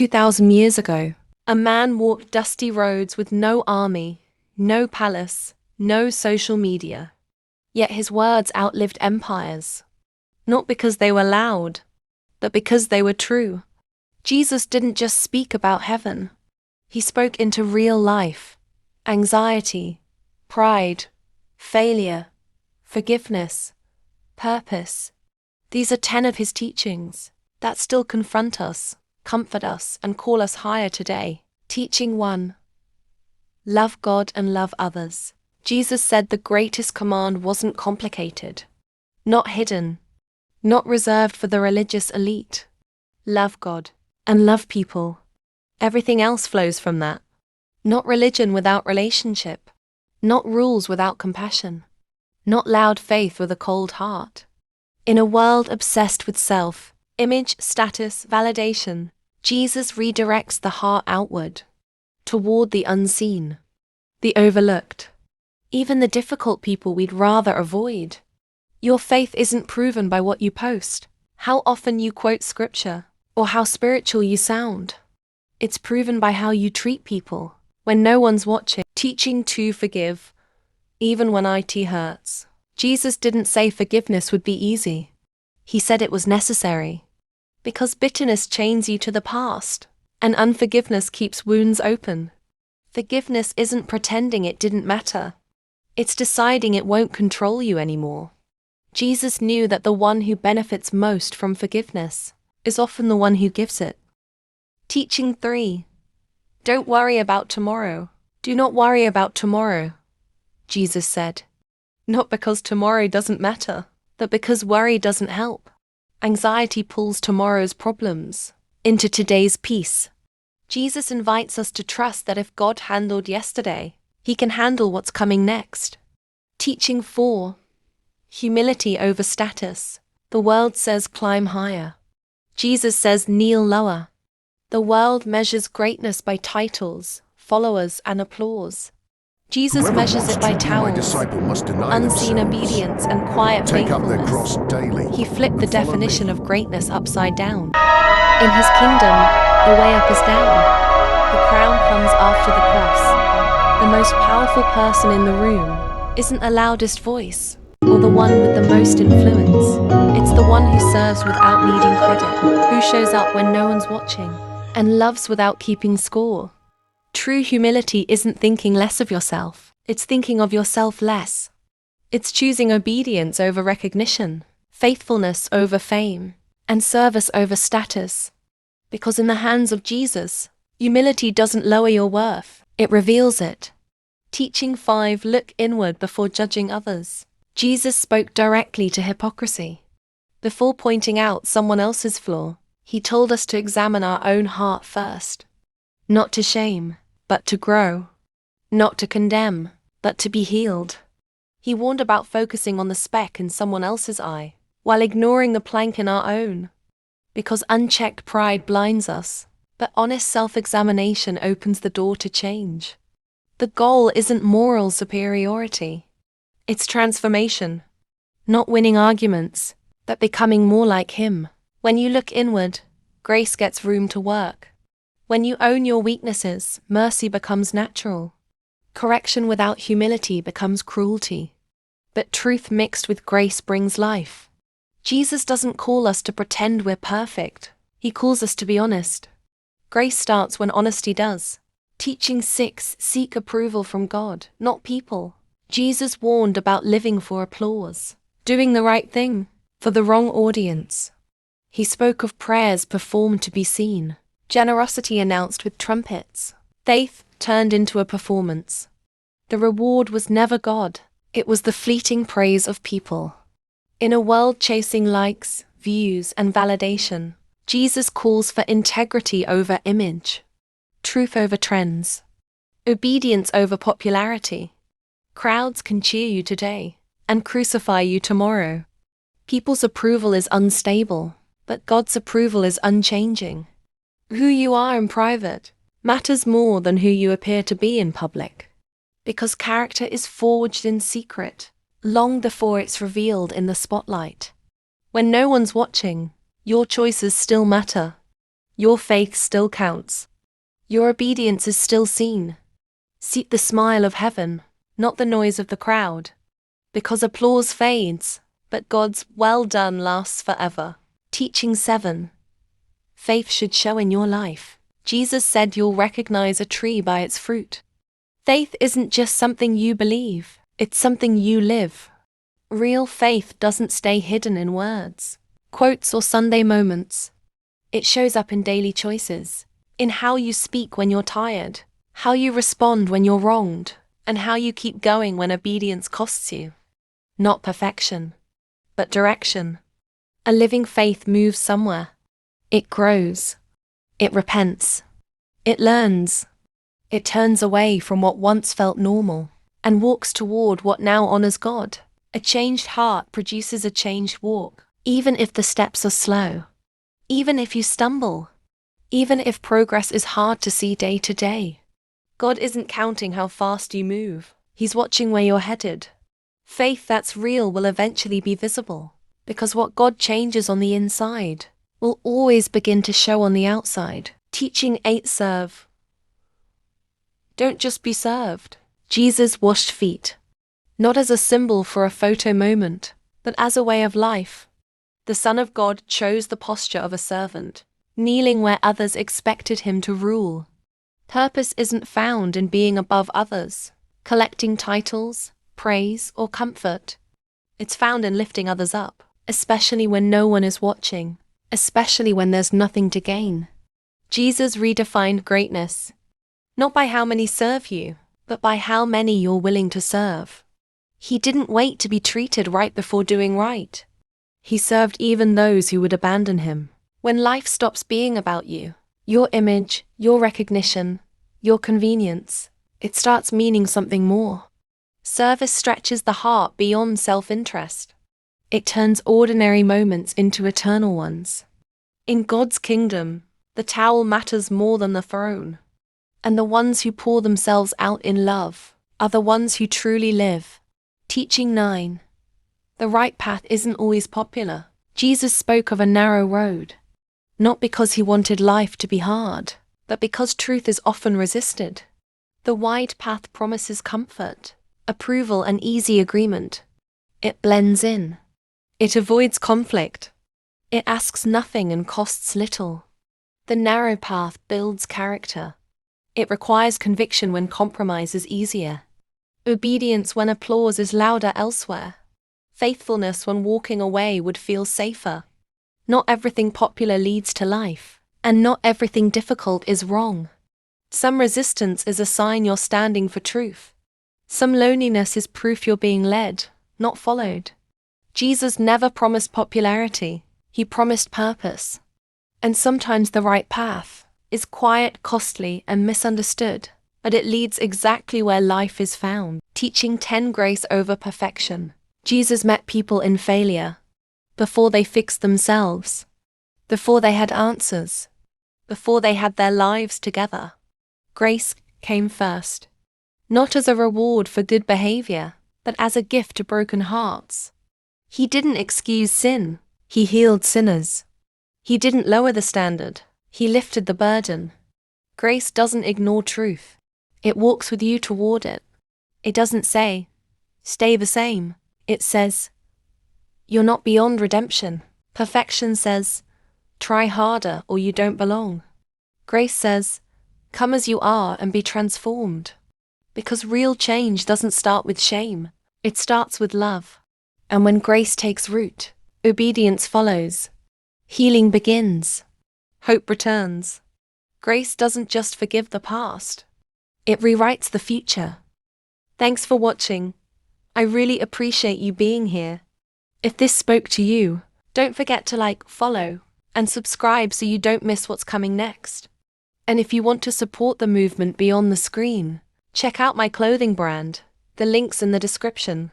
2,000 years ago, a man walked dusty roads with no army, no palace, no social media. Yet his words outlived empires. Not because they were loud, but because they were true. Jesus didn't just speak about heaven. He spoke into real life, anxiety, pride, failure, forgiveness, purpose. These are 10 of his teachings that still confront us, comfort us, and call us higher today. Teaching 1. Love God and love others. Jesus said the greatest command wasn't complicated, not hidden, not reserved for the religious elite. Love God and love people. Everything else flows from that. Not religion without relationship. Not rules without compassion. Not loud faith with a cold heart. In a world obsessed with self, image, status, validation, Jesus redirects the heart outward, toward the unseen, the overlooked, even the difficult people we'd rather avoid. Your faith isn't proven by what you post, how often you quote scripture, or how spiritual you sound. It's proven by how you treat people when no one's watching. Teaching 2. Forgive, even when it hurts. Jesus didn't say forgiveness would be easy. He said it was necessary. Because bitterness chains you to the past, and unforgiveness keeps wounds open. Forgiveness isn't pretending it didn't matter. It's deciding it won't control you anymore. Jesus knew that the one who benefits most from forgiveness is often the one who gives it. Teaching 3. Don't worry about tomorrow. Do not worry about tomorrow, Jesus said. Not because tomorrow doesn't matter, but because worry doesn't help. Anxiety pulls tomorrow's problems into today's peace. Jesus invites us to trust that if God handled yesterday, He can handle what's coming next. Teaching 4. Humility over status. The world says climb higher. Jesus says kneel lower. The world measures greatness by titles, followers, and applause. Jesus Whoever measures wants it by to be my towels, disciple must deny unseen themselves, obedience, and quiet take up their faithfulness. cross daily, He flipped the and follow definition me. of greatness upside down. In His kingdom, the way up is down. The crown comes after the cross. The most powerful person in the room isn't the loudest voice, or the one with the most influence. It's the one who serves without needing credit, who shows up when no one's watching, and loves without keeping score. True humility isn't thinking less of yourself, it's thinking of yourself less. It's choosing obedience over recognition, faithfulness over fame, and service over status. Because in the hands of Jesus, humility doesn't lower your worth, it reveals it. Teaching 5. Look inward before judging others. Jesus spoke directly to hypocrisy. Before pointing out someone else's flaw, He told us to examine our own heart first. Not to shame, but to grow. Not to condemn, but to be healed. He warned about focusing on the speck in someone else's eye, while ignoring the plank in our own. Because unchecked pride blinds us, but honest self-examination opens the door to change. The goal isn't moral superiority. It's transformation. Not winning arguments, but becoming more like Him. When you look inward, grace gets room to work. When you own your weaknesses, mercy becomes natural. Correction without humility becomes cruelty. But truth mixed with grace brings life. Jesus doesn't call us to pretend we're perfect. He calls us to be honest. Grace starts when honesty does. Teaching 6. Seek approval from God, not people. Jesus warned about living for applause, doing the right thing for the wrong audience. He spoke of prayers performed to be seen, generosity announced with trumpets, faith turned into a performance. The reward was never God, it was the fleeting praise of people. In a world chasing likes, views, and validation, Jesus calls for integrity over image, truth over trends, obedience over popularity. Crowds can cheer you today and crucify you tomorrow. People's approval is unstable, but God's approval is unchanging. Who you are in private matters more than who you appear to be in public. Because character is forged in secret, long before it's revealed in the spotlight. When no one's watching, your choices still matter. your faith still counts. Your obedience is still seen. Seek the smile of heaven, not the noise of the crowd. Because applause fades, but God's well done lasts forever. Teaching 7. Faith should show in your life. Jesus said you'll recognize a tree by its fruit. Faith isn't just something you believe, it's something you live. Real faith doesn't stay hidden in words, quotes, or Sunday moments. It shows up in daily choices, in how you speak when you're tired, how you respond when you're wronged, and how you keep going when obedience costs you. Not perfection, but direction. A living faith moves somewhere. It grows. It repents. It learns. It turns away from what once felt normal and walks toward what now honors God. A changed heart produces a changed walk, even if the steps are slow, even if you stumble, even if progress is hard to see day to day. God isn't counting how fast you move. He's watching where you're headed. Faith that's real will eventually be visible, because what God changes on the inside will always begin to show on the outside. Teaching 8. Serve. Don't just be served. Jesus washed feet, not as a symbol for a photo moment, but as a way of life. The Son of God chose the posture of a servant, kneeling where others expected him to rule. Purpose isn't found in being above others, collecting titles, praise, or comfort. It's found in lifting others up, especially when no one is watching, especially when there's nothing to gain. Jesus redefined greatness, not by how many serve you, but by how many you're willing to serve. He didn't wait to be treated right before doing right. He served even those who would abandon him. When life stops being about you, your image, your recognition, your convenience, it starts meaning something more. Service stretches the heart beyond self-interest. It turns ordinary moments into eternal ones. In God's kingdom, the towel matters more than the throne. And the ones who pour themselves out in love are the ones who truly live. Teaching 9. The right path isn't always popular. Jesus spoke of a narrow road, not because he wanted life to be hard, but because truth is often resisted. The wide path promises comfort, approval, and easy agreement. It blends in. It avoids conflict. It asks nothing and costs little. The narrow path builds character. It requires conviction when compromise is easier, obedience when applause is louder elsewhere, faithfulness when walking away would feel safer. Not everything popular leads to life, and not everything difficult is wrong. Some resistance is a sign you're standing for truth. Some loneliness is proof you're being led, not followed. Jesus never promised popularity, he promised purpose. And sometimes the right path is quiet, costly, and misunderstood, but it leads exactly where life is found. Teaching 10. Grace over perfection. Jesus met people in failure, before they fixed themselves, before they had answers, before they had their lives together. Grace came first, not as a reward for good behavior, but as a gift to broken hearts. He didn't excuse sin, he healed sinners. He didn't lower the standard, he lifted the burden. Grace doesn't ignore truth. It walks with you toward it. It doesn't say, stay the same. It says, you're not beyond redemption. Perfection says, try harder or you don't belong. Grace says, come as you are and be transformed. Because real change doesn't start with shame. It starts with love. And when grace takes root, obedience follows. Healing begins. Hope returns. Grace doesn't just forgive the past. It rewrites the future. Thanks for watching. I really appreciate you being here. If this spoke to you, don't forget to like, follow, and subscribe so you don't miss what's coming next. And if you want to support the movement beyond the screen, check out my clothing brand. The link's in the description.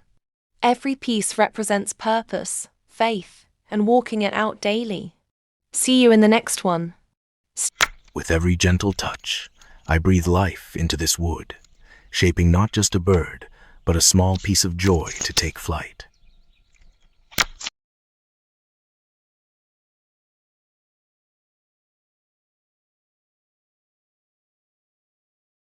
Every piece represents purpose, faith, and walking it out daily. See you in the next one. With every gentle touch, I breathe life into this wood, shaping not just a bird, but a small piece of joy to take flight.